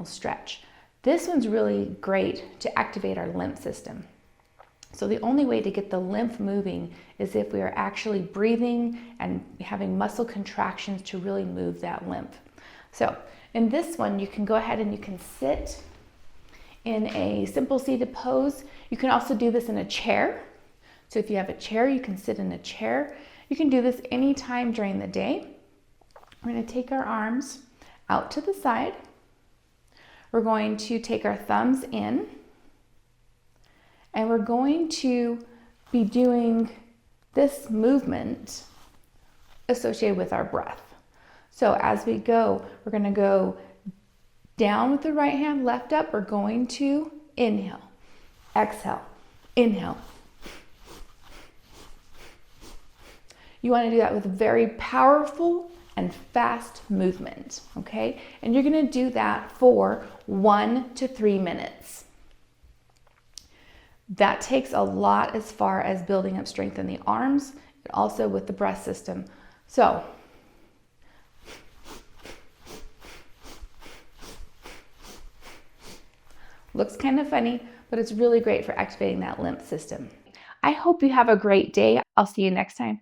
abdominal stretch. This one's really great to activate our lymph system. So the only way to get the lymph moving is if we are actually breathing and having muscle contractions to really move that lymph. So in this one, you can go ahead and you can sit in a simple seated pose. You can also do this in a chair. So if you have a chair, you can sit in a chair. You can do this anytime during the day. We're going to take our arms out to the side. We're going to take our thumbs in, and we're going to be doing this movement associated with our breath. So as we go, we're going to go down with the right hand, left up. We're going to inhale, exhale, inhale. You want to do that with very powerful and fast movement, okay? And you're going to do that for 1 to 3 minutes. That takes a lot as far as building up strength in the arms and also with the breath system. So, looks kind of funny, but it's really great for activating that lymph system. I hope you have a great day. I'll see you next time.